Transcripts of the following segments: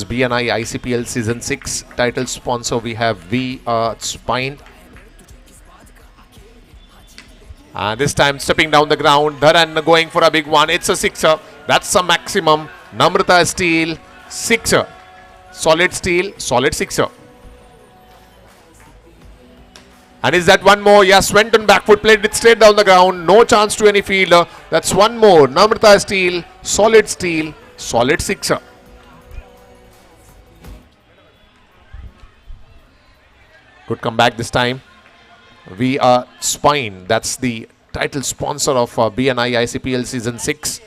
BNI ICPL Season 6 title sponsor. We have V Spine. And this time stepping down the ground, Dharan going for a big one. It's a sixer. That's a maximum. Namrata Steel, sixer. Solid steel, solid sixer. And is that one more? Yes, Swenton back foot, played it straight down the ground. No chance to any fielder. That's one more. Namrata Steel, solid sixer. Good comeback this time. We are Spine. That's the title sponsor of BNI ICPL Season 6.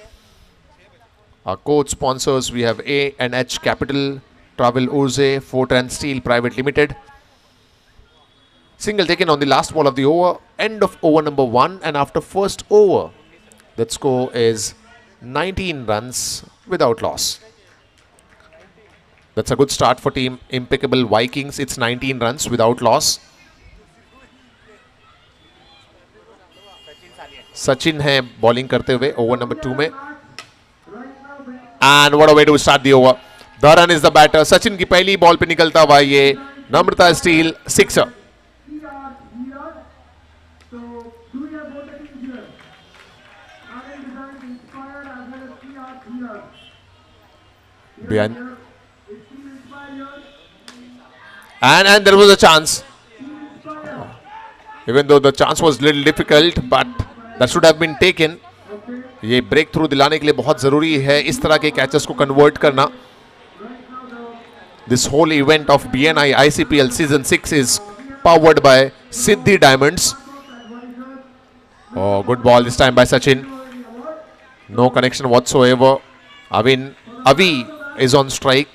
Our coach sponsors, we have A&H Capital, Travel Urze, Fortran Steel Private Limited. Single taken on the last ball of the over. End of over number 1. And after first over, that score is 19 runs without loss. That's a good start for team Impeccable Vikings. It's 19 runs without loss. Sachin है bowling करते हुए over number 2 में. And what a way to start the over. Dharan is the batter. Sachin की पहली ball पे निकलता हुआ ये Namrata Steel sixer. Behind. And there was a chance. Even though the chance was little difficult, but that should have been taken. ये break through दिलाने के लिए बहुत जरूरी है इस तरह के कैचेस को कन्वर्ट करना. This whole event of BNI ICPL Season 6 is powered by Siddhi Diamonds. Oh, good ball this time by Sachin. No connection whatsoever. Avi is on strike.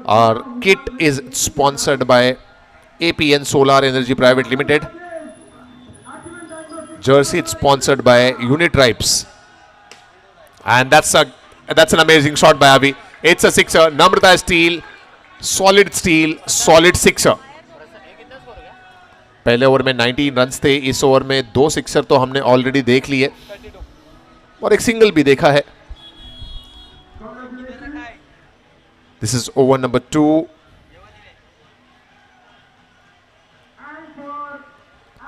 Our kit is sponsored by APN Solar Energy Private Limited. Jersey it's sponsored by Unitribes. And that's an amazing shot by Avi. It's a sixer. Namrata Steel, solid sixer. पहले over में 19 runs थे. इस over में 2 sixer तो हमने already देख लिए और एक सिंगल भी देखा है. This is over number 2.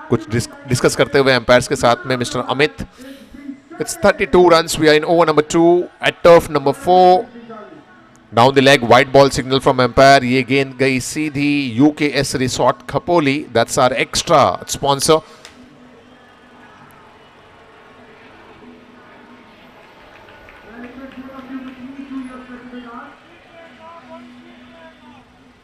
कुछ डिस्कस करते हुए एम्पायर्स के साथ में mister Amit. It's 32 runs. We are in over number 2 at turf number 4. Down the leg, white ball signal from umpire. ये गेंद गई सीधी UKS Resort Khopoli. That's our extra sponsor.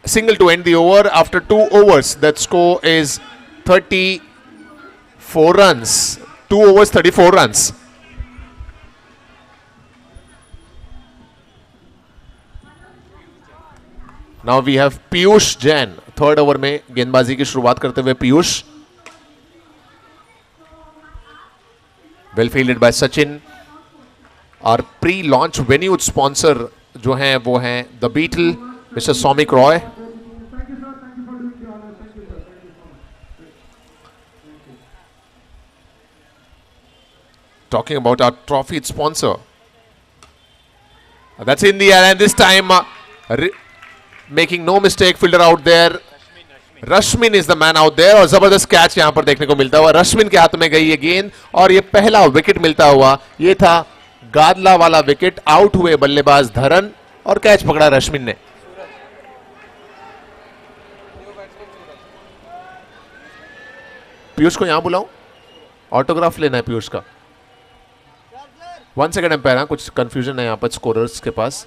Single to end the over. After 2 overs, that score is 34 runs. 2 overs, 34 runs. Now we have Piyush Jain. Third over में गेंदबाजी की शुरुआत करते हुए Piyush. Well fielded by Sachin. और प्री लॉन्च वेन्यू स्पॉन्सर जो हैं वो हैं the Beetle, mister Saumik Roy. Talking about our trophy sponsor. That's in the air, and this time making no mistake, fielder out there. Rashmin is the man out there. और जबरदस्त catch यहां पर देखने को मिलता हुआ. रश्मिन के हाथ में गई ये गेंद और ये पहला विकेट मिलता हुआ. ये था गादला वाला विकेट. आउट हुए बल्लेबाज धरन और कैच पकड़ा रश्मिन ने. पीयूष को यहां बुलाऊं, ऑटोग्राफ लेना है पीयूष का. 1 सेकंड एम्पायर. कुछ कंफ्यूजन है यहां पर स्कोरर्स के पास.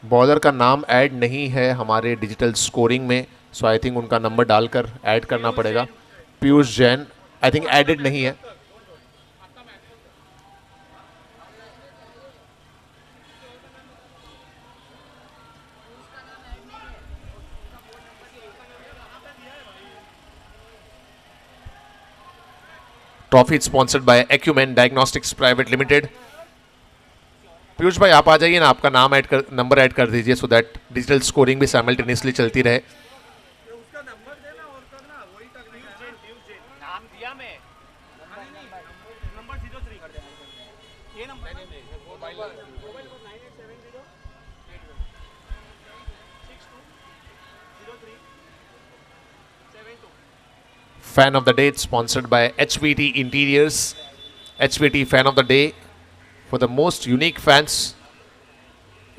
बॉलर का नाम ऐड नहीं है हमारे डिजिटल स्कोरिंग में, सो आई थिंक उनका नंबर डालकर ऐड करना पड़ेगा. Piyush Jain I think added नहीं है. Trophy sponsored by Acumen Diagnostics Private Limited. Piyush भाई आप आ जाइए ना, आपका नाम ऐड कर, नंबर ऐड कर दीजिए सो दैट डिजिटल स्कोरिंग भी साइमल्टेनियसली चलती रहे. Fan of the Day sponsored by HVT Interiors. HVT Fan of the Day for the most unique fans.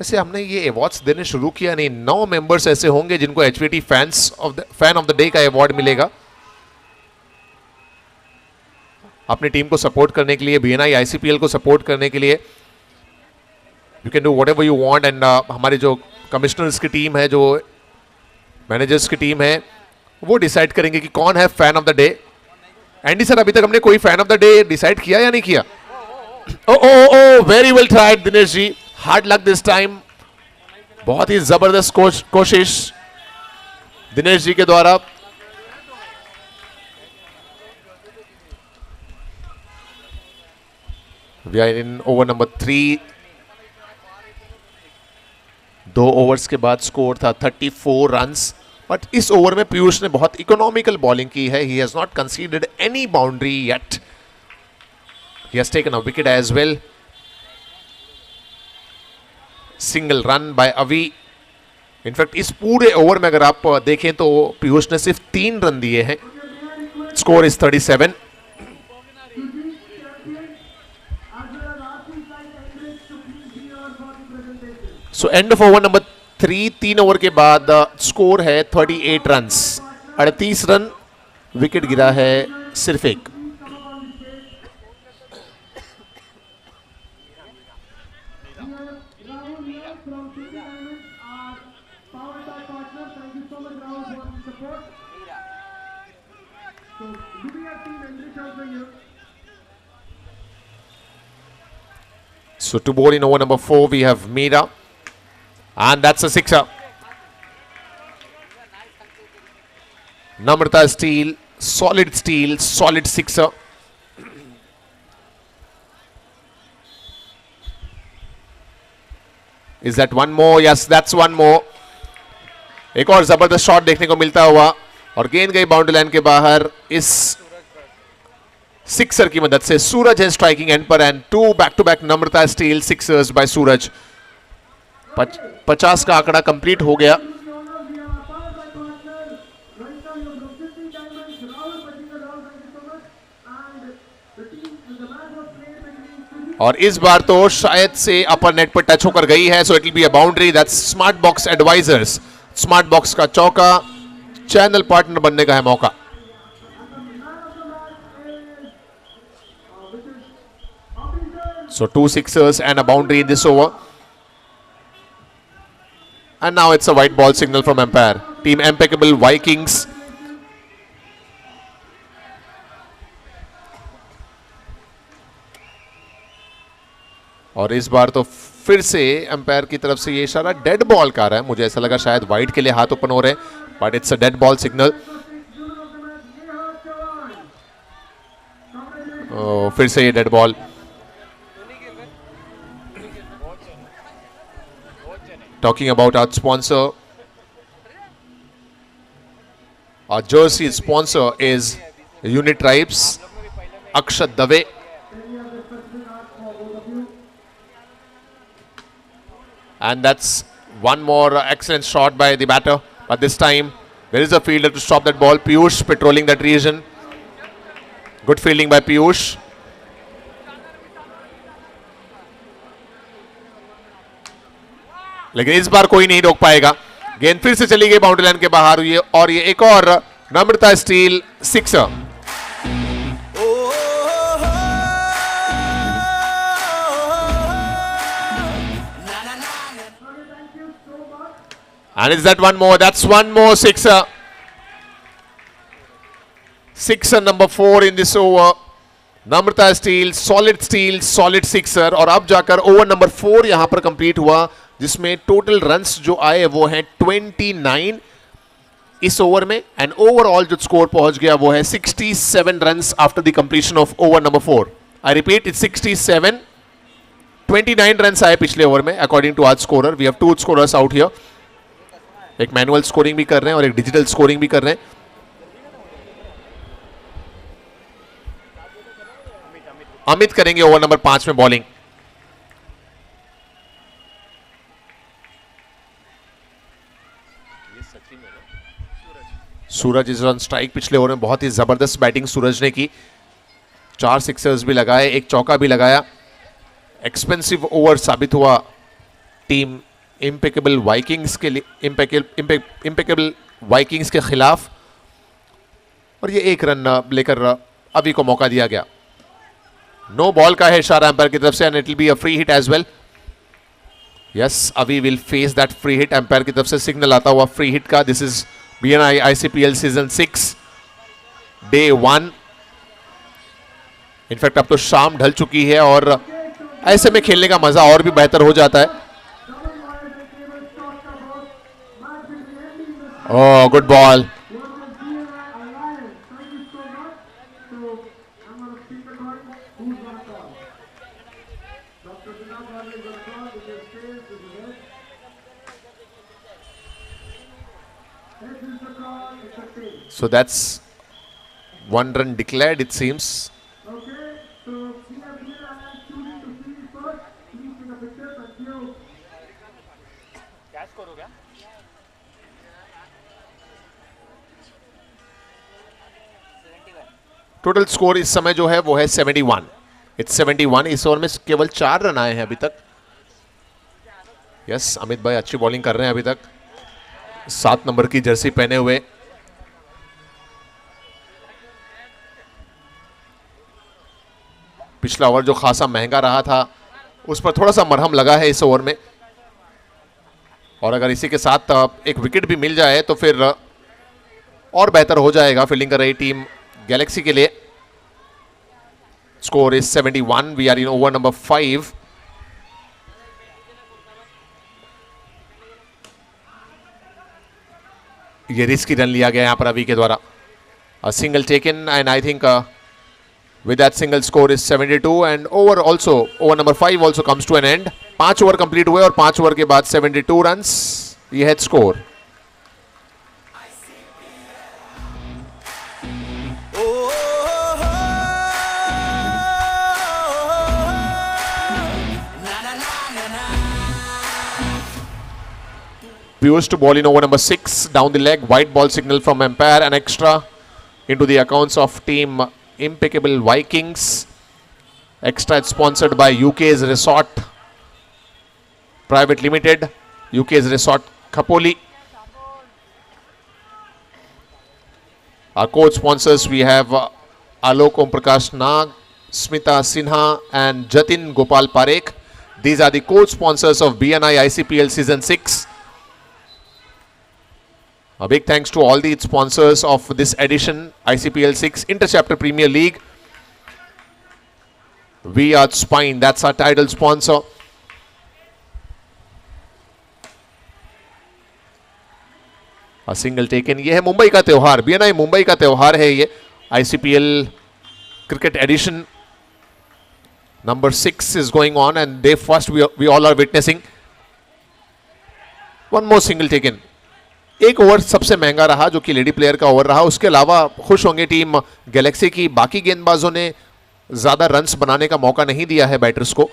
वैसे हमने ये अवार्ड्स देने शुरू किया नहीं, 9 मेंबर्स ऐसे होंगे जिनको HVT fan of the day का अवार्ड मिलेगा अपनी टीम को सपोर्ट करने के लिए, BNI ICPL को सपोर्ट करने के लिए. You can do what ever you want. And हमारे जो कमिश्नर्स की टीम है, जो मैनेजर्स की टीम है, वो डिसाइड करेंगे कि कौन है fan of the day. Andy sir, अभी तक हमने कोई fan of the day decide किया या नहीं किया? Oh very well tried Dinesh ji. Hard luck this time. बहुत ही जबरदस्त कोशिश दिनेश जी के द्वारा. We are in over number 3. 2 overs के बाद स्कोर था 34 रन्स. बट इस ओवर में पीयूष ने बहुत इकोनॉमिकल बॉलिंग की है. He has not considered any boundary yet. He has taken a wicket as well. Single run by Avi. In fact इस पूरे ओवर में अगर आप देखें तो पीयूष ने सिर्फ 3 रन दिए हैं. Score is 37. So and of over number 3. 3 over के बाद स्कोर है 38 रन्स. 38 रन. विकेट गिरा है सिर्फ एक. So to bowl in over number 4 we have Meera, and that's a sixer. Namrata steal, solid sixer. Is that one more? Yes, that's one more. एक और जबरदस्त शॉट देखने को मिलता हुआ और गेंद गई बाउंड्री लाइन के बाहर. इस सिक्सर की मदद से सूरज है स्ट्राइकिंग एंड पर. And 2 back to back Namrata Steel sixers by Suraj. 50 का आंकड़ा कंप्लीट हो गया. और इस बार तो शायद से अपर नेट पर टच होकर गई है. So it will be a boundary. That's smart box advisors. Smart box का चौका. चैनल पार्टनर बनने का है मौका. So 2 sixers and a boundary in this over. And now it's a white ball signal from umpire. Team Impeccable Vikings. और इस बार तो फिर से अंपायर की तरफ से ये इशारा डेड बॉल का रहा है. मुझे ऐसा लगा शायद वाइड के लिए हाथ ओपन हो रहे हैं, but it's a dead ball signal. फिर से ये dead ball. Talking about our sponsor, our jersey sponsor is Unit Tribes, Akshat Dave. And that's one more excellent shot by the batter. But this time, there is a fielder to stop that ball. Piyush patrolling that region. Good fielding by Piyush. लेकिन इस बार कोई नहीं रोक पाएगा. गेंद फिर से चली गई बाउंड्री लाइन के बाहर हुई और ये एक और Namrata Steel sixer. And is that one more? That's one more sixer. Sixer number 4 in this over. Namrata steel, solid sixer. और अब जाकर ओवर नंबर 4 यहां पर कंप्लीट हुआ, जिसमें टोटल रन्स जो आए वो हैं 29 इस ओवर में. एंड ओवरऑल जो स्कोर पहुंच गया वो है 67 runs after the completion of over number 4. I repeat, it's 67. 29 runs आए पिछले ओवर में अकॉर्डिंग टू आज scorer. We have 2 scorers out here. एक मैनुअल स्कोरिंग भी कर रहे हैं और एक डिजिटल स्कोरिंग भी कर रहे हैं. अमित करेंगे ओवर नंबर 5 में bowling. Suraj is on strike. पिछले ओवर में बहुत ही जबरदस्त बैटिंग सूरज ने की, 4 सिक्सर्स भी लगाए, 1 चौका भी लगाया। एक्सपेंसिव ओवर साबित हुआ टीम इम्पेकेबल वाइकिंग्स के लिए, इम्पेकेबल वाइकिंग्स के खिलाफ। और ये 1 रन लेकर अभी को मौका दिया गया। नो बॉल का है इशारा एम्पायर की तरफ से, and it will be a free hit as well. Yes, Abhi will face that free hit. Umpire की तरफ से सिग्नल आता हुआ फ्री हिट का। This is BNI ICPL season 6 day 1। In fact अब तो शाम ढल चुकी है और ऐसे में खेलने का मजा और भी बेहतर हो जाता है। Oh, good ball. So that's 1 run declared, it seems. Total score इस समय जो है वो है 71। इट्स 71। इस ओवर में केवल 4 रन आए हैं अभी तक। यस, अमित भाई अच्छी बॉलिंग कर रहे हैं अभी तक, 7 नंबर की जर्सी पहने हुए। पिछला ओवर जो खासा महंगा रहा था उस पर थोड़ा सा मरहम लगा है इस ओवर में, और अगर इसी के साथ एक विकेट भी मिल जाए तो फिर और बेहतर हो जाएगा फील्डिंग कर रही टीम गैलेक्सी के लिए। Score is 71। We are in over number 5। ये रिस्की रन लिया गया यहां पर अभी के द्वारा। A single taken and I think with that single score is 72 and over number 5 also comes to an end। 5 over complete हुए और 5 ओवर के बाद 72 रन्स ये है score. Piyush to ball in over number 6 down the leg, white ball signal from umpire, an extra into the accounts of team Impeccable Vikings। Extra sponsored by UK's Resort Private Limited, UK's Resort Khapoli। Our coach sponsors, we have Alok Om Prakash Nag, Smita Sinha and Jatin Gopal Parekh। These are the coach sponsors of BNI ICPL Season 6। A big thanks to all the sponsors of this edition, ICPL 6 Inter-Chapter Premier League। V-Arch Spine, that's our title sponsor। A single taken। ये है मुंबई का त्योहार, BNI Mumbai का त्योहार है ये। ICPL Cricket Edition number 6 is going on and day first we all are witnessing। One more single taken। एक over सबसे महंगा रहा जो कि लेडी प्लेयर का ओवर रहा। उसके अलावा खुश होंगे टीम गैलेक्सी की, बाकी गेंदबाजों ने ज्यादा रन्स बनाने का मौका नहीं दिया है बैटर्स को।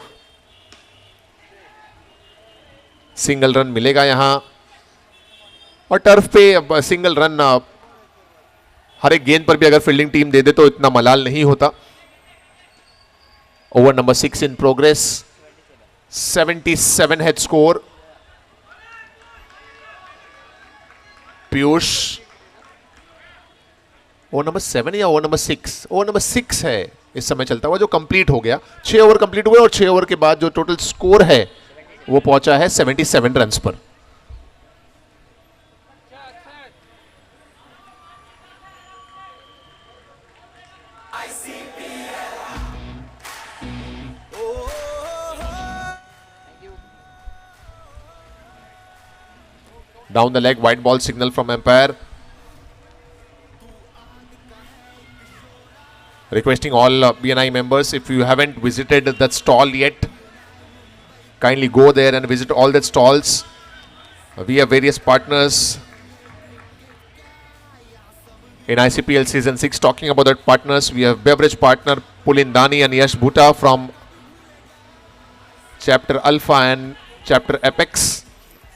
सिंगल रन मिलेगा यहां, और टर्फ पे सिंगल रन हर एक गेंद पर भी अगर फील्डिंग टीम दे दे तो इतना मलाल नहीं होता। ओवर नंबर 6 इन प्रोग्रेस, 77 है स्कोर। पीयूष ओवर नंबर 7 या ओवर नंबर 6? ओवर नंबर 6 है इस समय चलता हुआ, जो कंप्लीट हो गया। 6 ओवर कंप्लीट हुए और 6 ओवर के बाद जो टोटल स्कोर है वो पहुंचा है 77 रन्स पर। Down the leg, white ball signal from umpire। Requesting all BNI members, if you haven't visited that stall yet, kindly go there and visit all the stalls। We have various partners in ICPL Season 6. Talking about that partners, we have beverage partner Pulindani and Yash Bhuta from Chapter Alpha and Chapter Apex।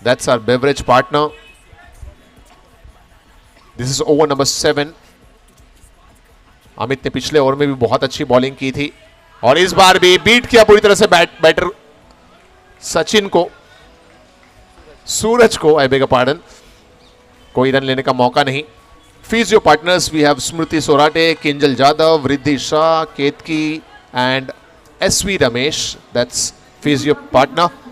That's our beverage partner। This is over number 7। Amit ने पिछले over में भी बहुत अच्छी bowling की थी और इस बार भी बीट किया पूरी तरह से बैटर सचिन को, सूरज को, आई बेग पार्डन। कोई रन लेने का मौका नहीं। Physio partners we have Smriti Sorate, Kinjal Jadav, Riddhi Shah, Ketki and SV Ramesh, that's physio partner.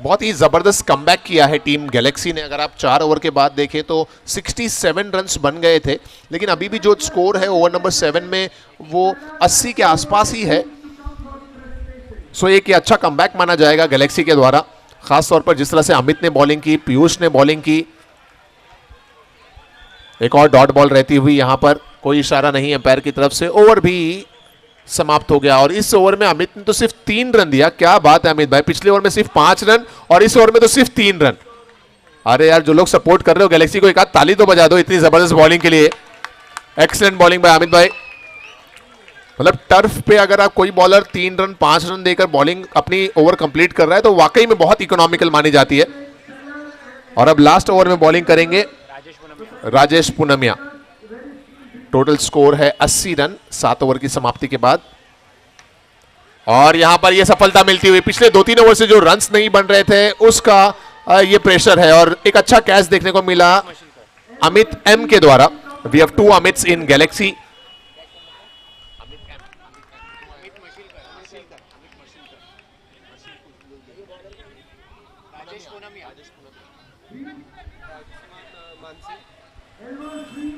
बहुत ही जबरदस्त कमबैक किया है टीम गैलेक्सी ने। अगर आप 4 ओवर के बाद देखें तो 67 रन्स बन गए थे, लेकिन अभी भी जो स्कोर है ओवर नंबर 7 में वो 80 के आसपास ही है। सो एक अच्छा कमबैक माना जाएगा गैलेक्सी के द्वारा, खासतौर पर जिस तरह से अमित ने बॉलिंग की, पीयूष ने बॉलिंग की। एक और डॉट बॉल रहती हुई यहां पर, कोई इशारा नहीं अंपायर की तरफ से। ओवर भी समाप्त हो गया और इस ओवर में अमित ने तो सिर्फ 3 रन दिया। क्या बात है अमित भाई, पिछले ओवर में सिर्फ 5 रन और इस ओवर में तो सिर्फ 3 रन। अरे यार, जो लोग सपोर्ट कर रहे हो गैलेक्सी को, एक आध ताली तो बजा दो इतनी जबरदस्त बॉलिंग के लिए। एक्सीलेंट बॉलिंग बाय अमित भाई। मतलब टर्फ पे अगर आप कोई बॉलर 3 रन 5 रन देकर बॉलिंग अपनी ओवर कंप्लीट कर रहा है तो वाकई में बहुत इकोनॉमिकल मानी जाती है। और अब लास्ट ओवर में बॉलिंग करेंगे राजेश पुनमिया। टोटल स्कोर है 80 रन 7 ओवर की समाप्ति के बाद। और यहां पर यह सफलता मिलती हुई, पिछले 2-3 ओवर से जो रन्स नहीं बन रहे थे उसका ये प्रेशर है और एक अच्छा कैच देखने को मिला अमित एम के द्वारा। We have 2 Amits in Galaxy.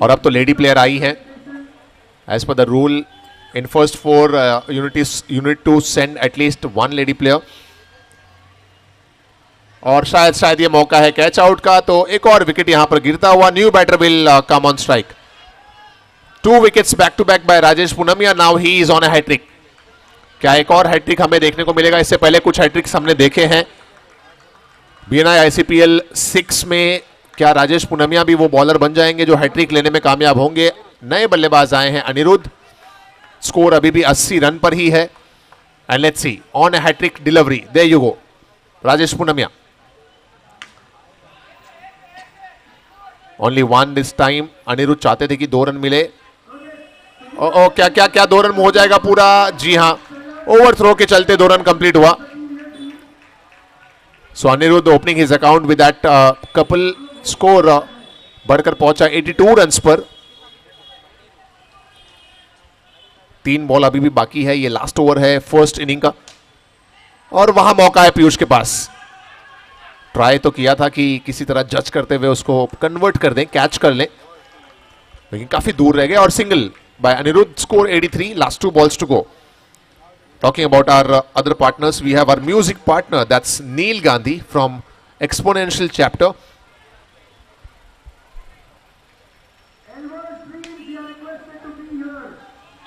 और अब तो लेडी प्लेयर आई है। As per the rule in first 4 unit to send at least 1 lady player. और शायद ये मौका है कैच आउट का, तो एक और विकेट यहां पर गिरता हुआ। New batter will come on strike. 2 wickets back to back by Rajesh Punamia. Now he is on a hat trick. क्या एक और हैट्रिक हमें देखने को मिलेगा? इससे पहले कुछ हैट्रिक्स हमने देखे हैं बीएनआई आईसीपीएल 6 में। क्या राजेश पुनमिया भी वो बॉलर बन जाएंगे जो हैट्रिक लेने में कामयाब होंगे? नए बल्लेबाज आए हैं अनिरुद्ध। स्कोर अभी भी 80 रन पर ही है। And let's see on a hat trick delivery, there you go Rajesh Punamia. Only 1 this time. Aniruddh चाहते थे कि 2 रन मिले। ओ क्या क्या क्या 2 रन हो जाएगा पूरा? जी हां, ओवर थ्रो के चलते 2 रन कंप्लीट हुआ। So Aniruddh opening his account with that couple. Score बढ़कर पहुंचा 82 रन्स पर। 3 बॉल अभी भी बाकी है। ये लास्ट ओवर है फर्स्ट इनिंग का और वहां मौका है पीयूष के पास। ट्राई तो किया था कि किसी तरह जज करते हुए उसको कन्वर्ट कर दें, कैच कर लें, लेकिन काफी दूर रह गए। और single by Aniruddh. Score 83, last 2 balls to go. Talking about our other partners, we have our music partner, that's Neil Gandhi from Exponential Chapter.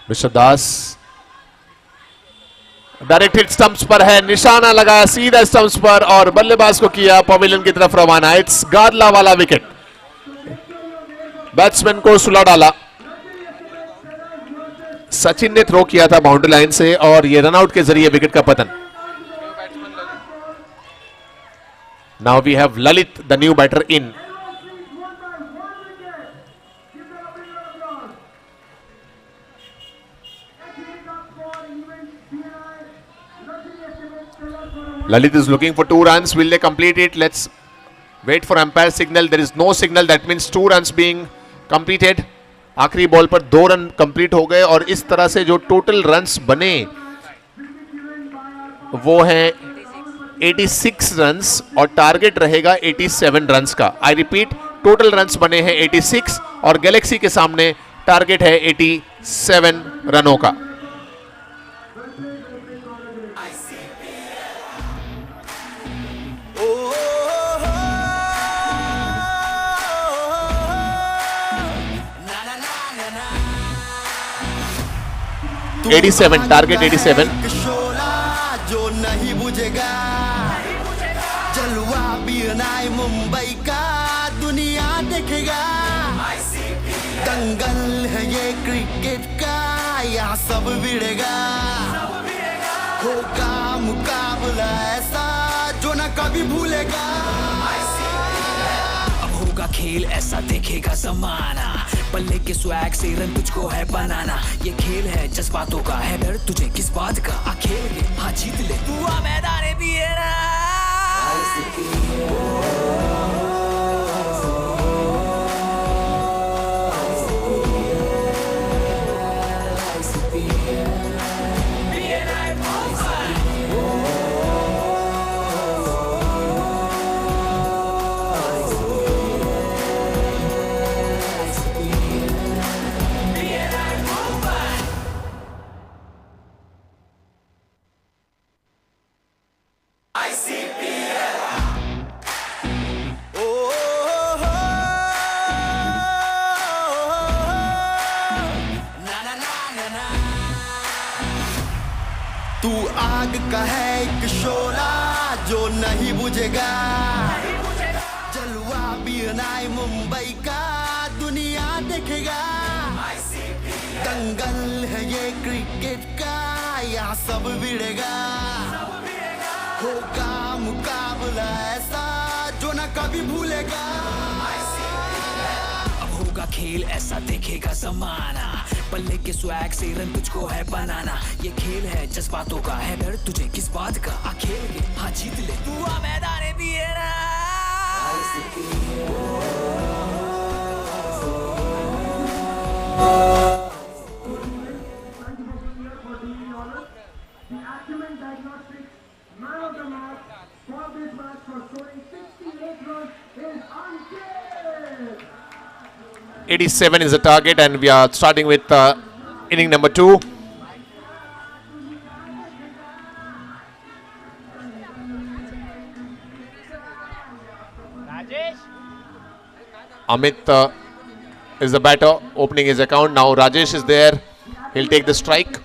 Mr. Das direct hit stumps पर है, निशाना लगाया सीधा स्टंप्स पर और बल्लेबाज को किया पवेलियन की तरफ रवाना। इट्स गादला वाला विकेट। बैट्समैन को सुला डाला। सचिन ने थ्रो किया था बाउंड्री लाइन से और ये रनआउट के जरिए विकेट का पतन। Now we have Lalit the new batter in. Lalit is looking for 2 runs. Will they complete it? Let's wait for umpire signal. There is no signal. That means 2 runs being completed. आखिरी ball पर 2 run complete हो गए और इस तरह से जो total runs बने वो हैं 86 रन्स और टारगेट रहेगा 87 रन्स का। आई रिपीट, टोटल रन्स बने हैं 86 और गैलेक्सी के सामने टारगेट है 87 रनों का। टारगेट 87। जो नहीं बुझेगा जलवा बीएनआई मुंबई का दुनिया देखेगा। दंगल है ये क्रिकेट का, यहाँ सब भिड़ेगा, होगा मुकाबला ऐसा जो न कभी भूलेगा। अब होगा खेल ऐसा देखेगा जमाना, बल्ले के स्वैग से रन तुझको है बनाना। ये खेल है जज्बातों का, है डर तुझे किस बात का। आ खेल के हाँ जीत ले तू, आ मैदान भी है ना। तू आग का है एक शोला जो नहीं बुझेगा, जलवा बीनाई मुंबई का दुनिया देखेगा। दंगल है ये क्रिकेट का, यहाँ सब भिड़ेगा, होगा मुकाबला ऐसा जो न कभी भूलेगा। अब होगा खेल ऐसा देखेगा जमाना, बल्ले के स्वैग से रन तुझको है बनाना। ये खेल है जज्बातों का, है डर तुझे किस बात का। आ खेल के हाँ जीत ले तू, आ मैदान भी है ना। Man of the match for this match for scoring 68 runs is Ankit. 87 is the target, and we are starting with inning number 2. Amit is the batter opening his account. Now Rajesh is there. He'll take the strike.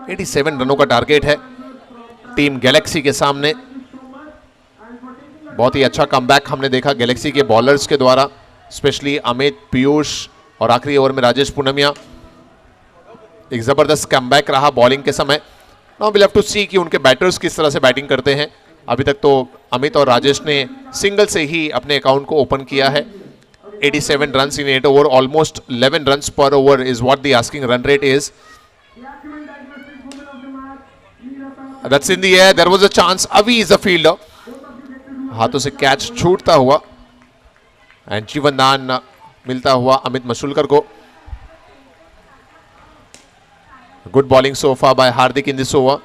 87 रनों का target है team Galaxy के सामने। बहुत ही अच्छा comeback हमने देखा Galaxy के बॉलर्स के द्वारा, स्पेशली अमित, पीयूष और आखिरी ओवर में राजेश पूनमिया। एक जबरदस्त कमबैक रहा बॉलिंग के समय। नाउ विल हैव टू सी कि उनके बैटर्स किस तरह से बैटिंग करते हैं। अभी तक तो अमित और राजेश ने सिंगल से ही अपने अकाउंट को ओपन किया है। 87 runs in 8 over, almost 11 runs पर over is what the asking run rate is. That's in the air. There was a chance. Avi is a fielder. हाथों से कैच छूटता हुआ एंड जीवन दान मिलता हुआ अमित मशुलकर को। Good bowling so far by Hardik in this over.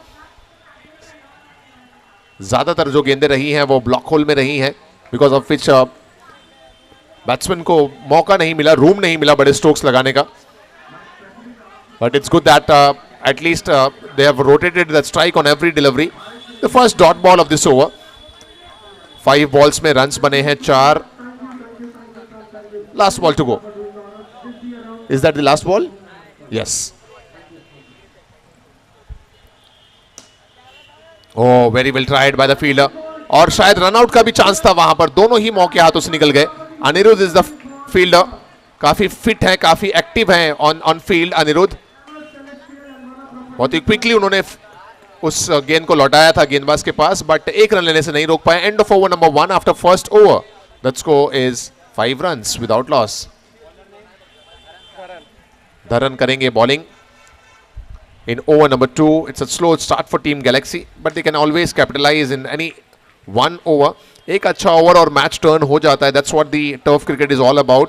ज्यादातर जो गेंदें रही हैं वो ब्लॉक होल में रही हैं, बिकॉज ऑफ विच बैट्समैन को मौका नहीं मिला, रूम नहीं मिला बड़े स्ट्रोक्स लगाने का। But it's good that at least they have rotated the strike on every delivery. The first dot ball of this over. 5 balls में runs बने हैं 4. Last ball to go. Is that the last ball? Yes. Oh, very well tried by the fielder. और शायद run out का भी chance था वहां पर। दोनों ही मौके हाथों से निकल गए। अनिरुद्ध इज द फील्डर, काफी फिट है, काफी एक्टिव है ऑन फील्ड अनिरुद्ध। बहुत ही क्विकली उन्होंने उस गेंद को लौटाया था गेंदबाज के पास, बट एक रन लेने से नहीं रोक पाए। End of over number 1 after first over. The score is 5 runs without loss. Dharan करेंगे bowling in over number 2। It's a slow start for team Galaxy, but they can always capitalise in any 1 over. एक अच्छा over और match turn हो जाता है। That's what the turf cricket is all about.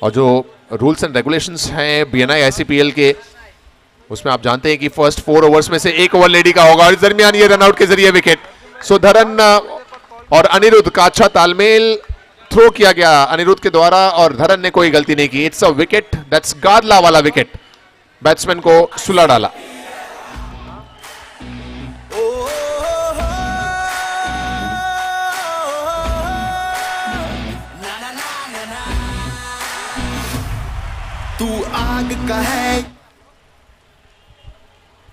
और जो rules and regulations हैं BNI ICPL के, उसमें आप जानते हैं कि फर्स्ट 4 ओवर्स में से 1 ओवर लेडी का होगा और इस दरमियान ये रनआउट के जरिए विकेट। सो धरन और अनिरुद्ध का अच्छा तालमेल थ्रो किया गया अनिरुद्ध के द्वारा और धरन ने कोई गलती नहीं की। इट्स अ विकेट, दैट्स गादला वाला विकेट। बैट्समैन को सुला डाला। तू आग का है।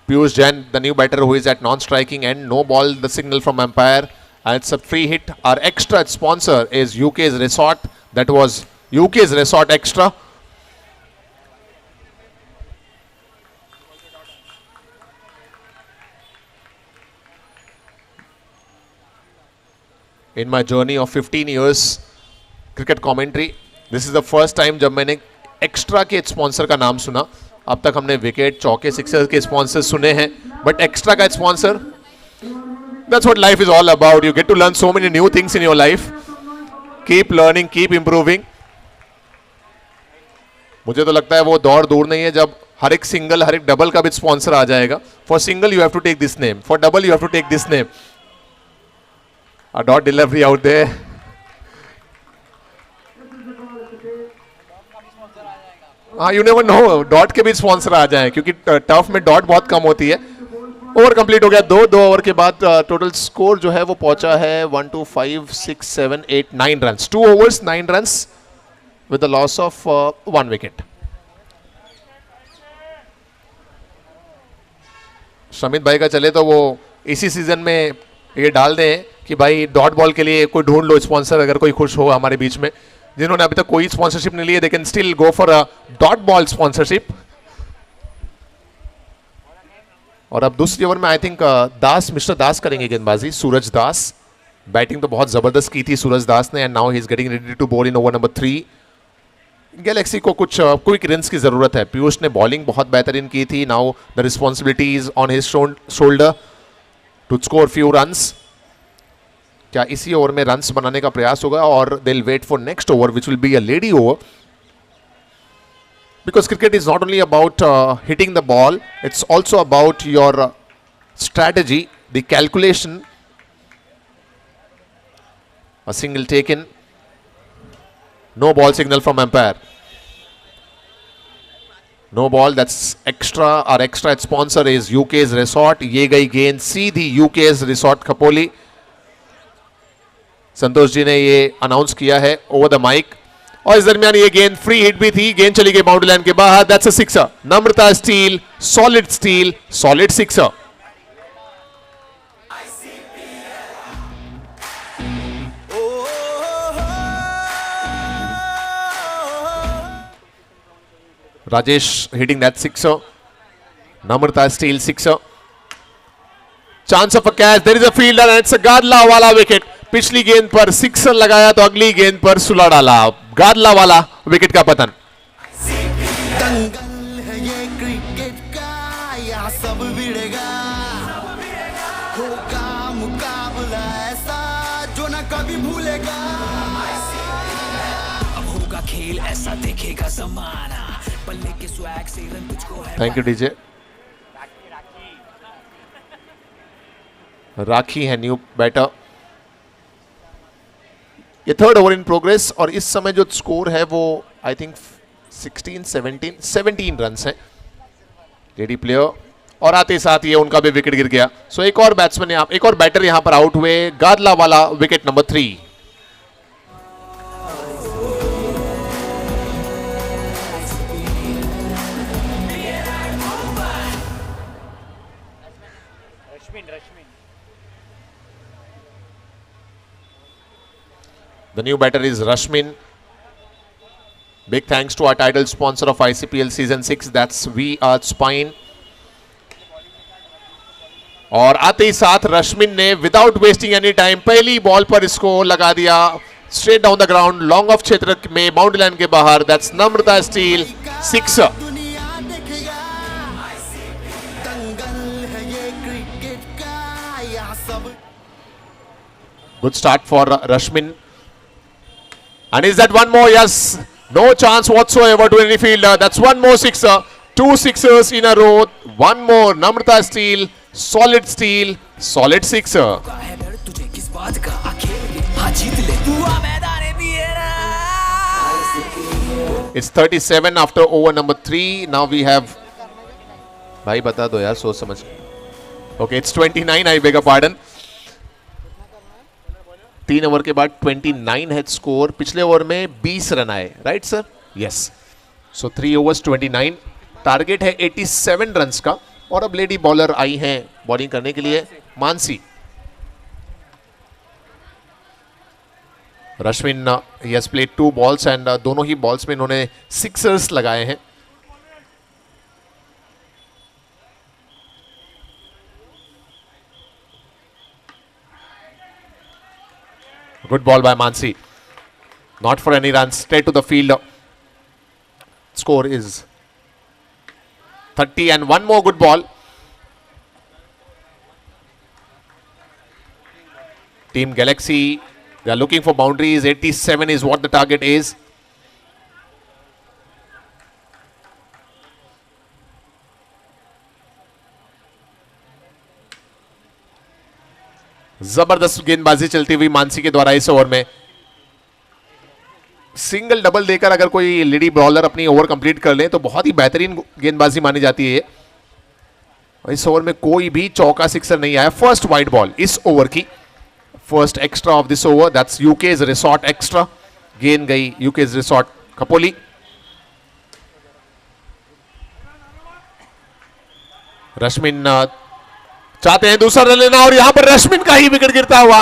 Piyush Jain, the new batter who is at non-striking end, no ball, the signal from umpire, and it's a free hit. Our extra sponsor is UK's Resort. That was UK's Resort Extra. In my journey of 15 years cricket commentary, this is the first time जब मैंने extra के sponsor का नाम सुना. अब तक हमने wicket, चौके, सिक्सर के स्पॉन्सर सुने हैं, बट एक्स्ट्रा का sponsor, that's what life is all about. You get to learn so many new things in your life. Keep learning, keep improving. मुझे तो लगता है वो दौर दूर नहीं है जब हर एक सिंगल, हर एक डबल का भी स्पॉन्सर आ जाएगा. For single you have to take this name, for double you have to take this name. A dot delivery out there. हाँ, you never know, डॉट के भी स्पॉन्सर आ जाए क्योंकि टर्फ में डॉट बहुत कम होती है. ओवर कंप्लीट हो गया. दो ओवर के बाद टोटल स्कोर जो है वो पहुंचा है 1 2 5 6 7 8 9 run. 2 overs 9 runs with the loss of 1 wicket. Shamit भाई का चले तो वो इसी सीजन में ये डाल दें कि भाई डॉट बॉल के लिए कोई ढूंढ लो स्पॉन्सर, अगर कोई खुश हो हमारे बीच में. जिन्होंने अभी तक कोई स्पॉन्सरशिप नहीं ली है, they can still go for a dot ball sponsorship. और अब दूसरी ओवर में आई थिंक मिस्टर दास करेंगे गेंदबाजी. सूरज दास. बैटिंग तो बहुत जबरदस्त की थी सूरज दास ने, and now he is getting ready to bowl in over number 3. Galaxy को कुछ क्विक रन्स की जरूरत है. पीयूष ने बॉलिंग बहुत बेहतरीन की थी. Now the responsibility is on his shoulder to score few runs. क्या इसी ओवर में रन्स बनाने का प्रयास होगा और they will wait for next over which will be a lady over. Because cricket is not only about hitting the ball, it's also about your strategy, the calculation. A single taken. No ball signal from umpire. No ball, that's extra. Our extra sponsor is UK's Resort. ये गई गेंद सीधी UK's Resort Khopoli. Santosh ji ने ये announce किया है over the mic. और इस दरमियान ये गेंद फ्री हिट भी थी. गेंद चली गई बाउंड्री लाइन के बाहर. That's a sixer. Namrata Steel, solid sixer. Rajesh hitting that sixer. Namrata Steel sixer. Chance of a catch. There is a fielder and it's a गादला वाला विकेट. पिछली गेंद पर सिक्सर लगाया तो अगली गेंद पर सुला डाला. गादला वाला विकेट का पतन. दंगल है ये क्रिकेट का, यहाँ सब भिड़ेगा. होगा मुकाबला ऐसा जो ना कभी भूलेगा. अब होगा खेल ऐसा देखेगा जमाना. पल्ले के स्वैग से रन तुझको है. थैंक यू डीजे. राखी है न्यू बैटर. ये थर्ड ओवर इन प्रोग्रेस और इस समय जो स्कोर है वो आई थिंक 17 रन हैं. Lady player. और आते साथ ये उनका भी विकेट गिर गया. सो एक और बैट्समैन, एक और बैटर यहां पर आउट हुए. गादला वाला wicket number 3. The new batter is Rashmin. Big thanks to our title sponsor of ICPL Season 6, that's We Are Spine. और आते ही साथ रश्मिन ने विदाउट वेस्टिंग एनी टाइम पहली बॉल पर इसको लगा दिया. Straight down the ground, long off क्षेत्र में बाउंड्री लाइन के बाहर. That's Namrata Steel sixer. दुनिया देखेगा. दंगल है ये क्रिकेट का, यहाँ सब. Good start for Rashmin. And is that one more? Yes. No chance whatsoever to any fielder. That's one more sixer. 2 sixers in a row. One more. Namrata Steel. Solid sixer. है डर तुझे किस बात का. खेल के हाँ जीत ले. हुआ मैदान भी है ना. It's 37 after over number 3. Now we have. भाई बता दो यार सोच समझ. Okay, it's 29. I beg your pardon. 3 over के बाद 29 है स्कोर. पिछले ओवर में 20 रन आए. Right sir? यस. सो 3 overs 29. टारगेट है 87 रन्स का. और अब लेडी बॉलर आई हैं बॉलिंग करने के लिए. Mansi. Rashmin he has played 2 balls and दोनों ही बॉल्स में इन्होंने सिक्सर्स लगाए हैं. Good ball by Mansi. Not for any runs. Straight to the field. Score is 30 and one more good ball. Team Galaxy, they are looking for boundaries. 87 is what the target is. जबरदस्त गेंदबाजी चलती हुई मानसी के द्वारा इस over में. Single double देकर अगर कोई लेडी बॉलर अपनी ओवर कंप्लीट कर ले तो बहुत ही बेहतरीन गेंदबाजी मानी जाती है. इस ओवर में कोई भी चौका सिक्सर नहीं आया. फर्स्ट वाइड बॉल इस ओवर की, first extra off this over. That's UK's resort extra. गेंद गई यूकेज रिसोर्ट खपोली. रश्मिन चाहते हैं दूसरा रन लेना और यहां पर रश्मिन का ही विकेट गिरता हुआ.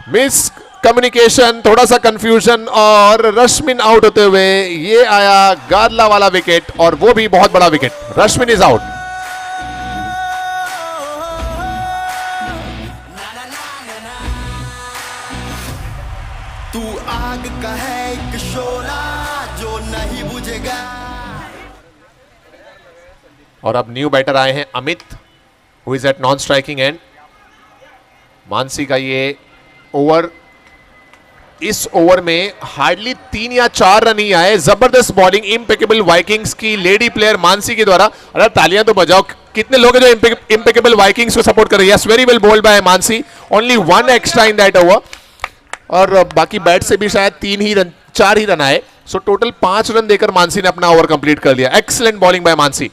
मिस कम्युनिकेशन, थोड़ा सा कंफ्यूजन और रश्मिन आउट होते हुए ये आया गादला वाला विकेट और वो भी बहुत बड़ा विकेट. Rashmin is out. तू आग का है एक शोला जो नहीं बुझेगा. और अब न्यू बैटर आए हैं Amit, who is at non striking and. Mansi का ये ओवर, इस ओवर में हार्डली 3 या 4 रन ही आए. जबरदस्त बॉलिंग इम्पेकेबल वाइकिंग्स की लेडी प्लेयर मानसी के द्वारा. अरे तालियां तो बजाओ. कितने लोग हैं जो इम्पेकेबल वाइकिंग्स को सपोर्ट कर रहे हैं. Very well bowled by Mansi. Only 1 extra in that over और बाकी बैट से भी शायद 4 ही रन आए. सो टोटल 5 रन देकर मानसी ने अपना ओवर कंप्लीट कर लिया. Excellent bowling bye Mansi.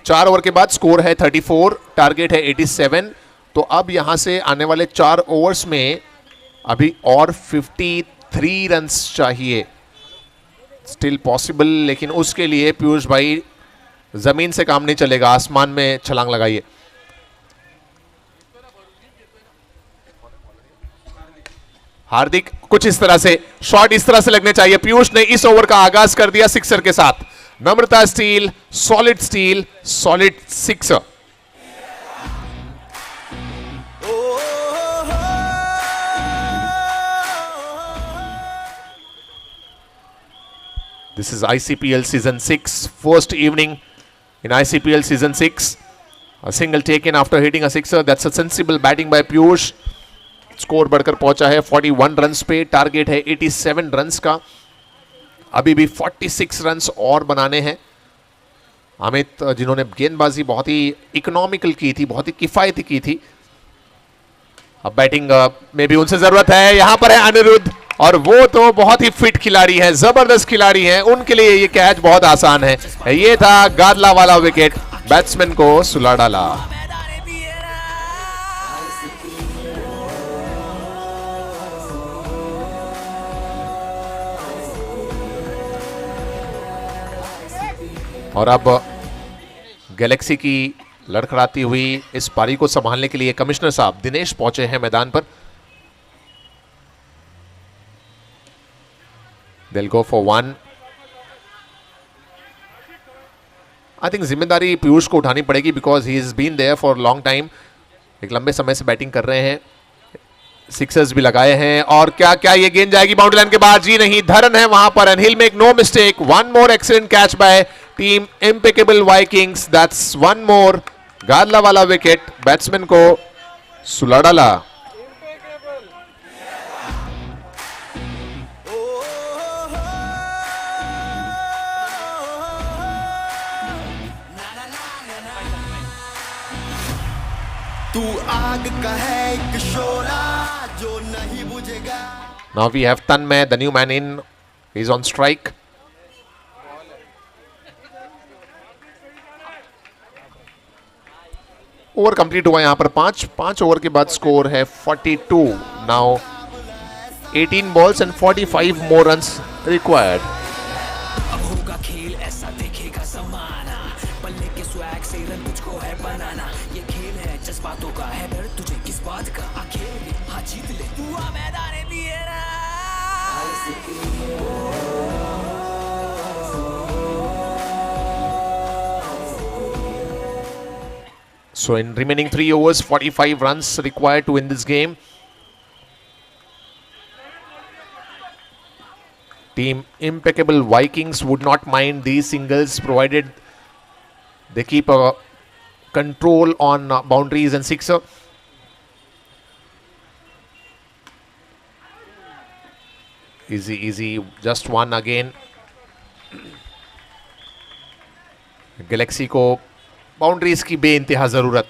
4 over के बाद स्कोर है 34, टारगेट है 87. तो अब यहां से आने वाले 4 ओवर्स में अभी और 53 रन्स चाहिए. स्टिल पॉसिबल, लेकिन उसके लिए पीयूष भाई जमीन से काम नहीं चलेगा. आसमान में छलांग लगाइए. हार्दिक, कुछ इस तरह से शॉट इस तरह से लगने चाहिए. पीयूष ने इस ओवर का आगाज कर दिया सिक्सर के साथ. Namrata Steel, solid sixer. This is ICPL season 6, first evening in ICPL season 6. A single taken after hitting a sixer. That's a sensible batting by Piyush. Score बढ़कर पहुंचा है 41 रन्स पे. टारगेट है 87 रन्स का. अभी भी 46 रन्स और बनाने हैं. अमित, जिन्होंने गेंदबाजी बहुत ही इकोनॉमिकल की थी, बहुत ही किफायती की थी, अब बैटिंग में भी उनसे जरूरत है. यहां पर है अनिरुद्ध और वो तो बहुत ही फिट खिलाड़ी है, जबरदस्त खिलाड़ी है. उनके लिए ये कैच बहुत आसान है. ये था गादला वाला विकेट. बैट्समैन को सुला डाला. और अब गैलेक्सी की लड़खड़ाती हुई इस पारी को संभालने के लिए कमिश्नर साहब दिनेश पहुंचे हैं मैदान पर. They'll go for 1. I think जिम्मेदारी पीयूष को उठानी पड़ेगी because he is been there for long time. एक लंबे समय से बैटिंग कर रहे हैं, सिक्सर्स भी लगाए हैं. और क्या क्या ये गेंद जाएगी बाउंड्री लाइन के बाद? जी नहीं, धरन है वहां पर. And he'll make no mistake. One more excellent catch by team Impeccable Vikings. That's one more गादला वाला विकेट. बैट्समैन को सुला डाला. तू आग का है एक शोला जो नहीं बुझेगा. Now we have Tanmay, the new man in. He's on strike. Over complete हुआ यहां पर 5 ओवर के बाद स्कोर है 42. Now 18 balls and 45 more runs required. अब होगा खेल ऐसा देखेगा जमाना. पल्ले के स्वैग से रन तुझको है बनाना. ये खेल है जज्बातों का है. डर तुझे किस बात का, आ खेल के हाँ जीत ले, तू आ मैदान भी है ना। So in remaining 3 overs, 45 runs required to win this game. Team Impeccable Vikings would not mind these singles provided they keep a control on boundaries and sixer. Easy, just one again. Galaxy को boundaries की बेइंतहा जरूरत,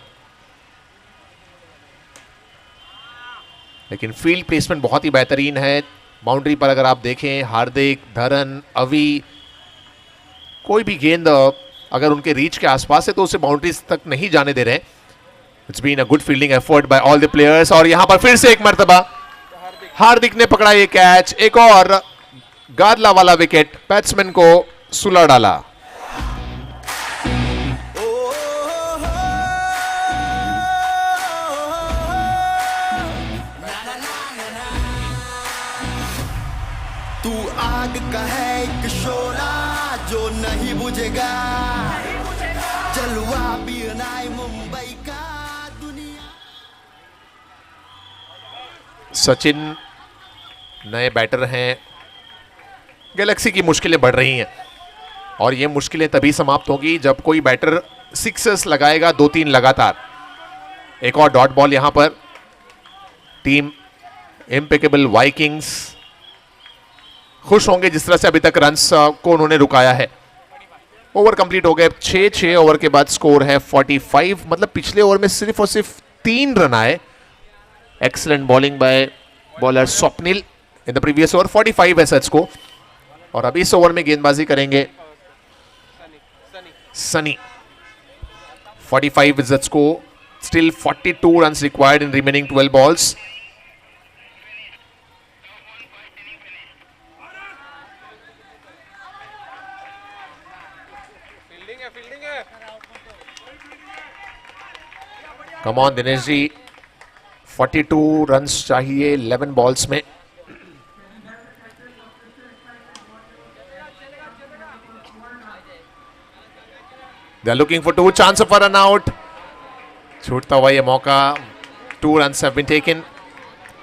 लेकिन field placement बहुत ही बेहतरीन है। Boundary पर अगर आप देखें, हार्दिक, धरन, अवी, कोई भी गेंद अगर उनके रीच के आसपास है तो उसे बाउंड्रीज तक नहीं जाने दे रहे। It's been a good fielding effort by all the players. और यहां पर फिर से एक मर्तबा हार्दिक ने पकड़ा ये कैच, एक और गादला वाला विकेट बैट्समैन को सुला डाला। तू आग का है एक शोला जो नहीं बुझेगा, जलवा पीनाई मुंबई का दुनिया। सचिन नए बैटर हैं, गैलेक्सी की मुश्किलें बढ़ रही हैं और ये मुश्किलें तभी समाप्त होंगी जब कोई बैटर सिक्सर्स लगाएगा 2-3 लगातार। एक और डॉट बॉल यहां पर। टीम इम्पेकेबल वाइकिंग्स खुश होंगे जिस तरह से अभी तक रन्स को उन्होंने रुकाया है। ओवर कंप्लीट हो गए 6 ओवर के बाद स्कोर है 45, मतलब पिछले ओवर में सिर्फ और सिर्फ 3 रन आए। Excellent bowling bye bowler Swapnil in the previous over. 45 है सच को, और अभी इस ओवर में गेंदबाजी करेंगे Sunny. 45 is the score, still 42 runs required in remaining 12 balls. Come on Dinesh ji, 42 runs चाहिए 11 बॉल्स में। They are looking for 2, chance of a run out. छूटता हुआ ये मौका। 2 runs have been taken.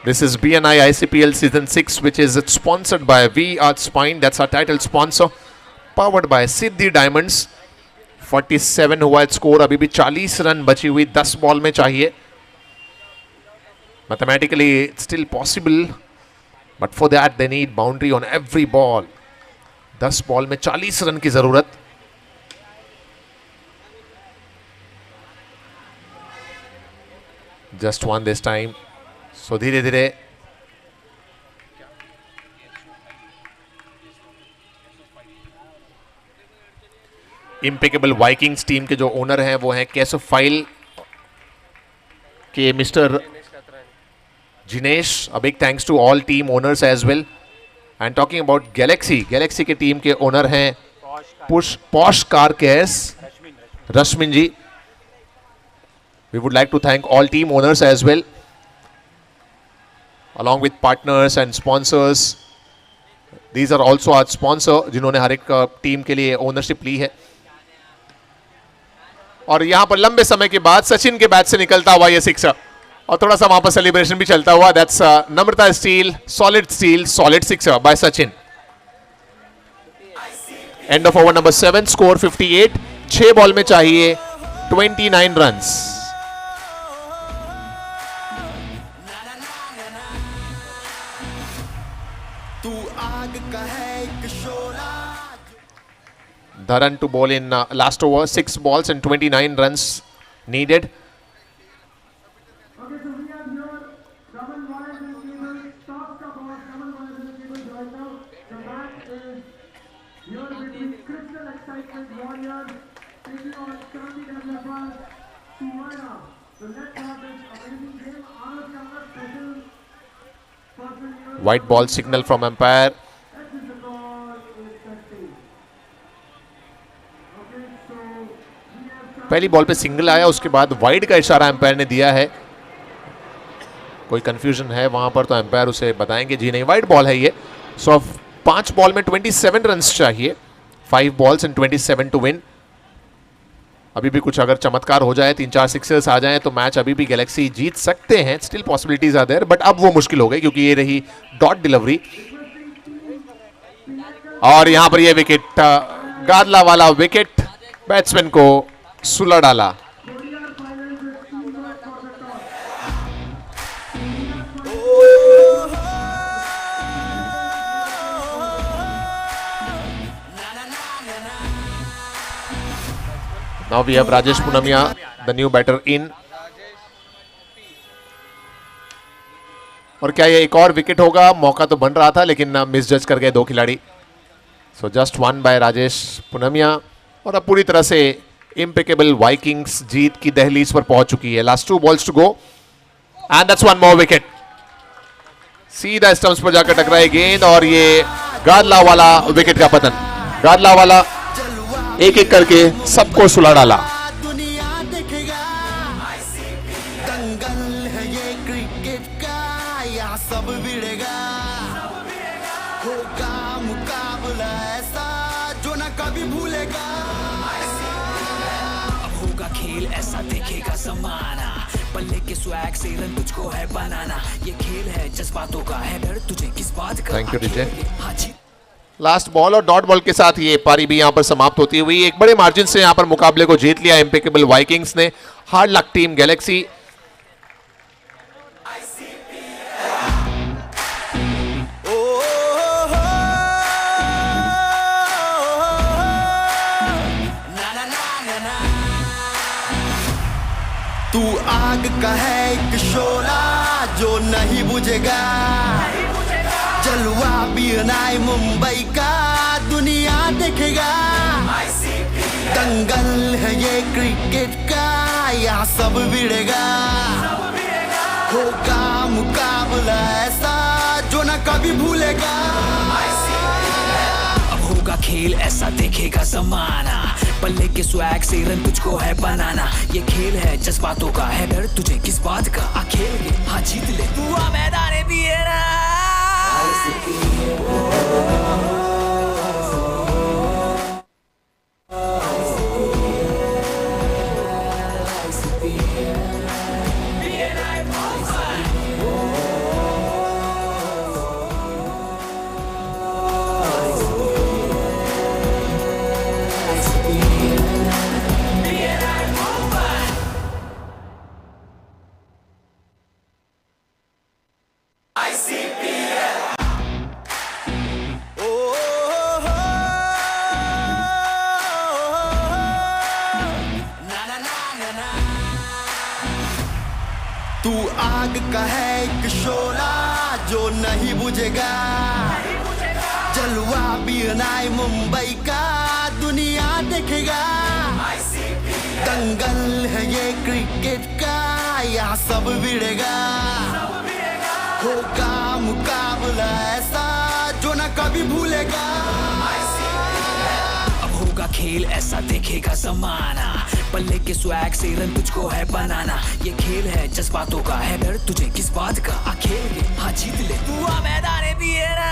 This is BNI ICPL Season 6, which is sponsored by V-Art Spine. That's our title sponsor. Powered by Siddhi Diamonds. 47 हुआ score, अभी भी 40 run बची हुई 10 ball में चाहिए। Mathematically it's still possible, but for that they need boundary on every ball. 10 ball में 40 run की जरूरत। जस्ट वन दिस टाइम, सो धीरे धीरे इम्पेकेबल वाइकिंग्स टीम के जो ओनर हैं वो हैं कैसोफाइल के mister Jinesh. A big thanks to all team owners as well. And talking about Galaxy के टीम के ओनर हैं Posh Car Cares Rashmin ji. We would like to thank all team owners as well along with partners and sponsors. These are also our sponsor जिन्होंने हर एक team के लिए ownership ली है। और यहां पर लंबे समय के बाद सचिन के बैट से निकलता हुआ ये सिक्सर, और थोड़ा सा वहां पर सेलिब्रेशन भी चलता हुआ। That's Namrata Steel, solid sixer by Sachin. End of over number 7, score 58। 6 ball में चाहिए 29 रन्स। तू आग का है एक शोला। Dharan to bowl in last over, 6 balls and 29 runs needed. Okay, so we have here Raman Wires in the table, top of all Raman Wires in the table right now. The match is here between Crystal Excitement Warriors taking on Shanti Developers Sumaira. So let's have this amazing game. Anand Khanna special person here. White ball signal from umpire. That is the ball is 30. Okay, so we have पहली ball पे single आया, उसके बाद wide का इशारा empire ने दिया है। कोई कंफ्यूजन है वहां पर तो एम्पायर उसे बताएंगे जी नहीं, वाइड बॉल है ये। सो 5 बॉल में 27 रन्स चाहिए, 5 balls and 27 टू विन। अभी भी कुछ अगर चमत्कार हो जाए, 3-4 सिक्सर्स आ जाएं तो मैच अभी भी गैलेक्सी जीत सकते हैं। Still possibilities are there, but अब वो मुश्किल हो गई क्योंकि ये रही डॉट डिलीवरी। और यहां पर ये विकेट, गादला वाला विकेट, बैट्समैन को सुला डाला। Now we have Rajesh Punamiya, the new batter in. और क्या ये एक और विकेट होगा? मौका तो बन रहा था लेकिन मिस जज कर गए 2 खिलाड़ी। So just 1 by Rajesh Punamia. और अब पूरी तरह से इम्पेकेबल वाइकिंग्स जीत की दहलीज पर पहुंच चुकी है। Last 2 balls to go and that's 1 more wicket. सीधा स्टंप्स पर जाकर टकराई गेंद और ये गादला वाला विकेट का पतन। गादला वाला एक एक करके सबको सुला डाला। दुनिया देखेगा, दंगल है ये क्रिकेट का, यहाँ सब भिड़ेगा, होगा मुकाबला ऐसा जो ना कभी भूलेगा। अब होगा खेल ऐसा देखेगा जमाना, पल्ले के स्वैग से रन तुझको है बनाना। ये खेल है जज्बातों का, है डर तुझे किस बात का। Thank you, DJ. हाँ जी। लास्ट बॉल और डॉट बॉल के साथ ये पारी भी यहां पर समाप्त होती हुई एक बड़े मार्जिन से यहां पर मुकाबले को जीत लिया इम्पेकेबल वाइकिंग्स ने। Hard luck team Galaxy. तू आग का है एक शोला जो नहीं बुझेगा, जलवा बीनाई मुंबई का दुनिया देखेगा, दंगल है ये क्रिकेट का, यहाँ सब भिड़ेगा, होगा मुकाबला ऐसा जो ना कभी भूलेगा। अब होगा खेल ऐसा देखेगा जमाना, पल्ले के स्वैग से रन तुझको है बनाना। ये खेल है जज्बातों का, है डर तुझे किस बात का। आ खेल ले, हाँ जीत ले, तू आ मैदान भी है ना। तू आग का है एक शोला जो नहीं बुझेगा, जलवा बीनाई मुंबई का दुनिया देखेगा, दंगल है ये क्रिकेट का, यहाँ सब भिड़ेगा, होगा मुकाबला ऐसा जो ना कभी भूलेगा। अब होगा खेल ऐसा देखेगा जमाना, पल्ले के स्वैग से रन तुझको है बनाना। ये खेल है जज्बातों का, है डर तुझे किस बात का। आ खेल ले, हाँ जीत ले, तू आ मैदान भी है ना।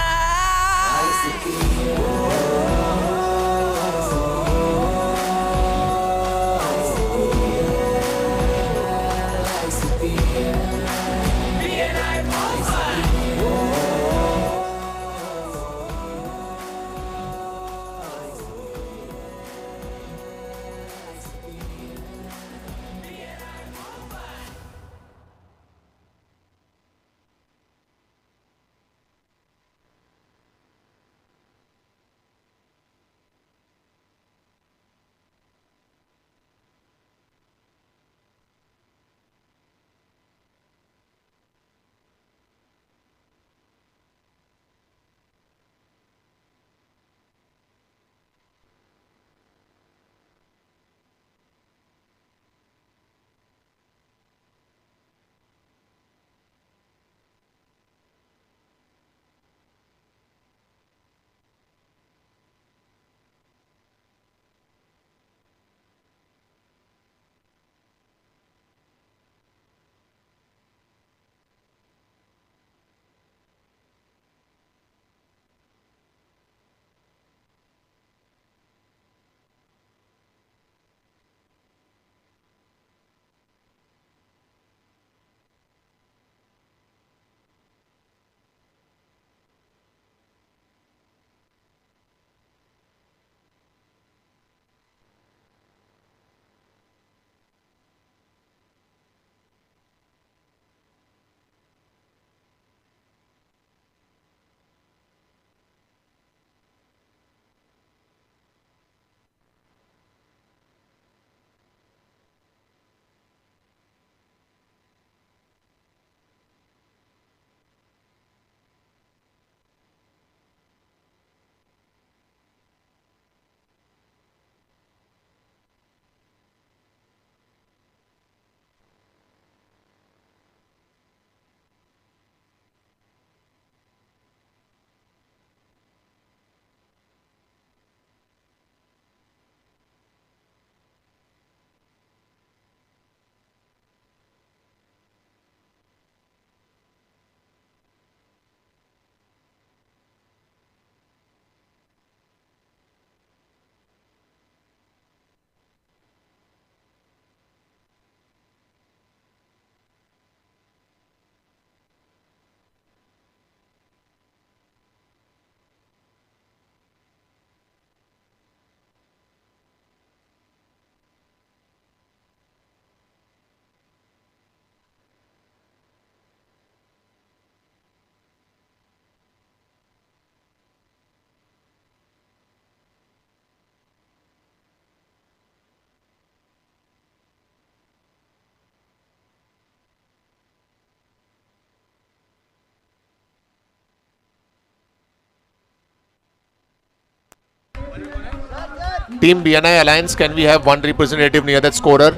Team BNI Alliance, can we have one representative near that scorer?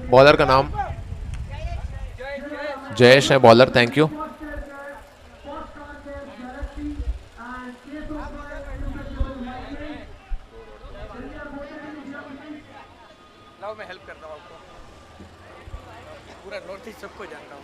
Bowler का नाम जयेश है बॉलर, थैंक यू। लाओ मैं हेल्प करता हूँ आपको, पूरा नॉर्थ ईस्ट सबको जानता हूँ।